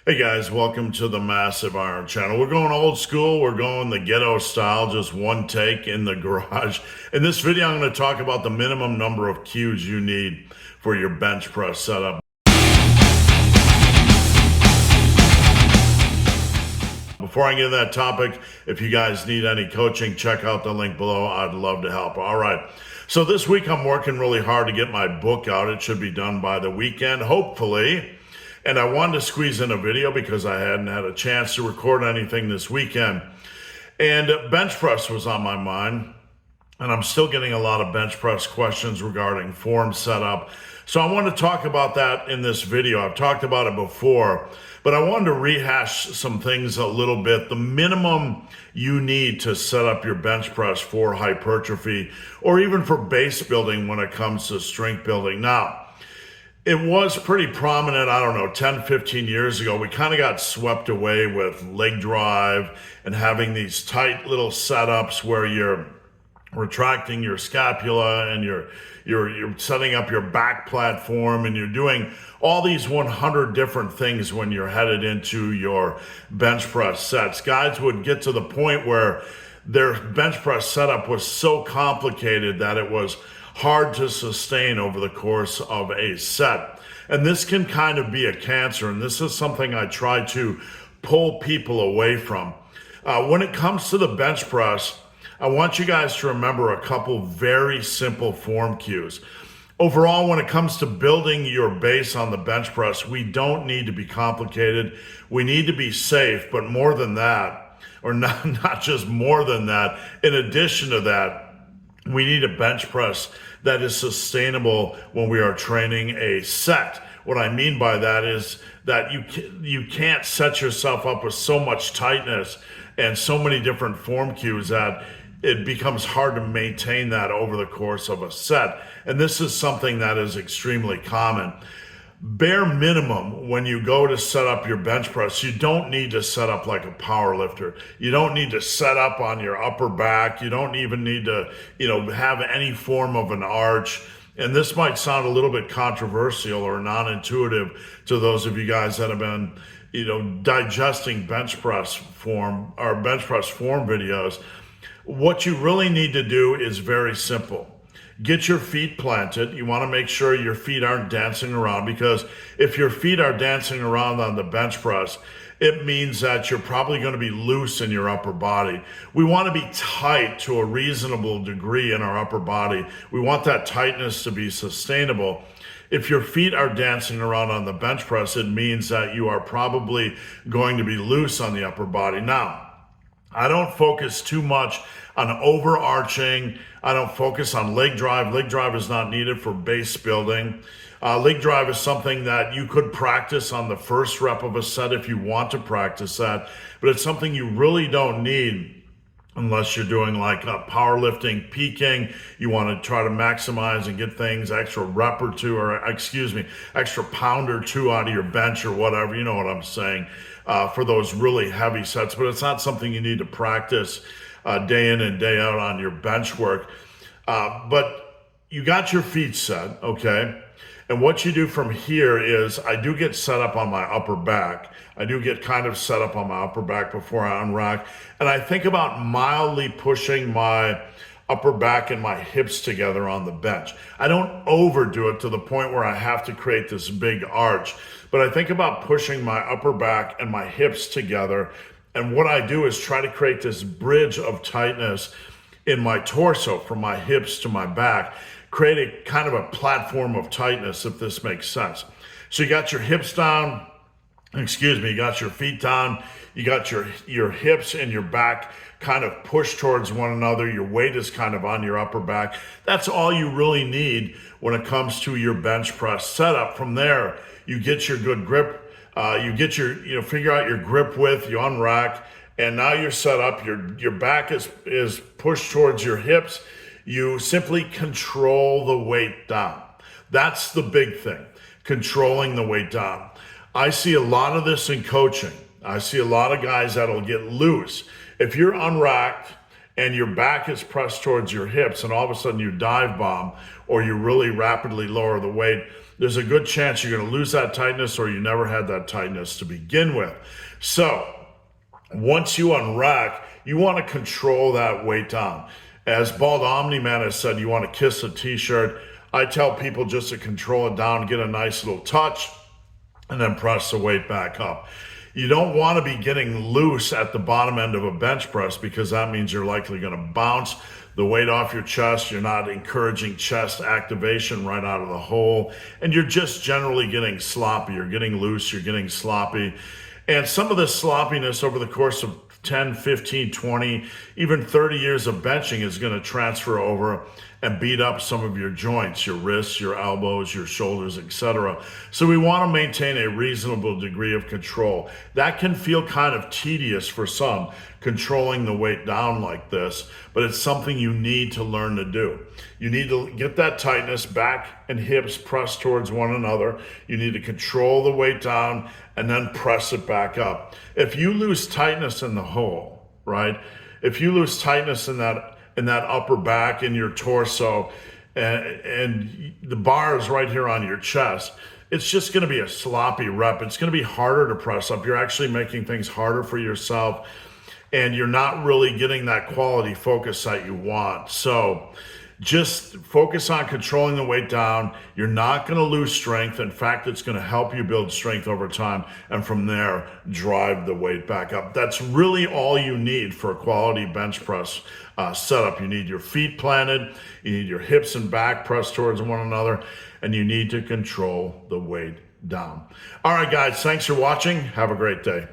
Hey guys, welcome to the Massive Iron Channel. We're going old school. We're going the ghetto style, just one take in the garage. In this video, I'm going to talk about the minimum number of cues you need for your bench press setup. Before I get into that topic, if you guys need any coaching, check out the link below. I'd love to help. All right. So this week, I'm working really hard to get my book out. It should be done by the weekend, hopefully. And I wanted to squeeze in a video because I hadn't had a chance to record anything this weekend. And bench press was on my mind. And I'm still getting a lot of bench press questions regarding form setup. So I want to talk about that in this video. I've talked about it before, but I wanted to rehash some things a little bit. The minimum you need to set up your bench press for hypertrophy or even for base building when it comes to strength building. Now, it was pretty prominent, I don't know, 10, 15 years ago. We kind of got swept away with leg drive and having these tight little setups where you're retracting your scapula and you're setting up your back platform and you're doing all these 100 different things when you're headed into your bench press sets. Guys would get to the point where their bench press setup was so complicated that it was hard to sustain over the course of a set. And this can kind of be a cancer, and this is something I try to pull people away from. When it comes to the bench press, I want you guys to remember a couple very simple form cues. Overall, when it comes to building your base on the bench press, we don't need to be complicated. We need to be safe, but more than that, or not just more than that, in addition to that, we need a bench press that is sustainable when we are training a set. What I mean by that is that you can't set yourself up with so much tightness and so many different form cues that it becomes hard to maintain that over the course of a set. And this is something that is extremely common. Bare minimum, when you go to set up your bench press, you don't need to set up like a power lifter. You don't need to set up on your upper back. You don't even need to, have any form of an arch. And this might sound a little bit controversial or non-intuitive to those of you guys that have been, digesting bench press form or bench press form videos. What you really need to do is very simple. Get your feet planted. You want to make sure your feet aren't dancing around, because if your feet are dancing around on the bench press, it means that you're probably going to be loose in your upper body. We want to be tight to a reasonable degree in our upper body. We want that tightness to be sustainable. If your feet are dancing around on the bench press, it means that you are probably going to be loose on the upper body. Now, I don't focus too much on overarching. I don't focus on leg drive. Leg drive is not needed for base building. Leg drive is something that you could practice on the first rep of a set if you want to practice that, but it's something you really don't need unless you're doing like powerlifting, peaking. You want to try to maximize and get things extra rep or two, extra pound or two out of your bench or whatever. You know what I'm saying, for those really heavy sets, but it's not something you need to practice day in and day out on your bench work. But you got your feet set, okay? And what you do from here is I do get set up on my upper back. I do get kind of set up on my upper back before I unrack. And I think about mildly pushing my upper back and my hips together on the bench. I don't overdo it to the point where I have to create this big arch, but I think about pushing my upper back and my hips together. And what I do is try to create this bridge of tightness in my torso from my hips to my back, create a kind of a platform of tightness, if this makes sense. So you got your hips down, you got your feet down, you got your hips and your back kind of pushed towards one another. Your weight is kind of on your upper back. That's all you really need when it comes to your bench press setup. From there, you get your good grip. You get figure out your grip width, you unrack, and now you're set up. Your back is pushed towards your hips. You simply control the weight down. That's the big thing, controlling the weight down. I see a lot of this in coaching. I see a lot of guys that'll get loose. If you're unracked and your back is pressed towards your hips and all of a sudden you dive bomb or you really rapidly lower the weight, there's a good chance you're going to lose that tightness, or you never had that tightness to begin with. So once you unrack, you want to control that weight down. As Bald Omni Man has said, you want to kiss a t-shirt. I tell people just to control it down, get a nice little touch, and then press the weight back up. You don't want to be getting loose at the bottom end of a bench press, because that means you're likely going to bounce the weight off your chest. You're not encouraging chest activation right out of the hole, and you're just generally getting sloppy. You're getting loose, you're getting sloppy. And some of this sloppiness over the course of 10, 15, 20, even 30 years of benching is going to transfer over and beat up some of your joints, your wrists, your elbows, your shoulders, etc. So we want to maintain a reasonable degree of control. That can feel kind of tedious for some, controlling the weight down like this, but it's something you need to learn to do. You need to get that tightness, back and hips pressed towards one another. You need to control the weight down and then press it back up. If you lose tightness in the hole, right? If you lose tightness in that upper back, in your torso, and the bar is right here on your chest, it's just going to be a sloppy rep. It's going to be harder to press up. You're actually making things harder for yourself, and you're not really getting that quality focus that you want. So just focus on controlling the weight down. You're not going to lose strength. In fact, it's going to help you build strength over time, and from there, drive the weight back up. That's really all you need for a quality bench press setup. You need your feet planted, you need your hips and back pressed towards one another, and you need to control the weight down. All right, guys, thanks for watching. Have a great day.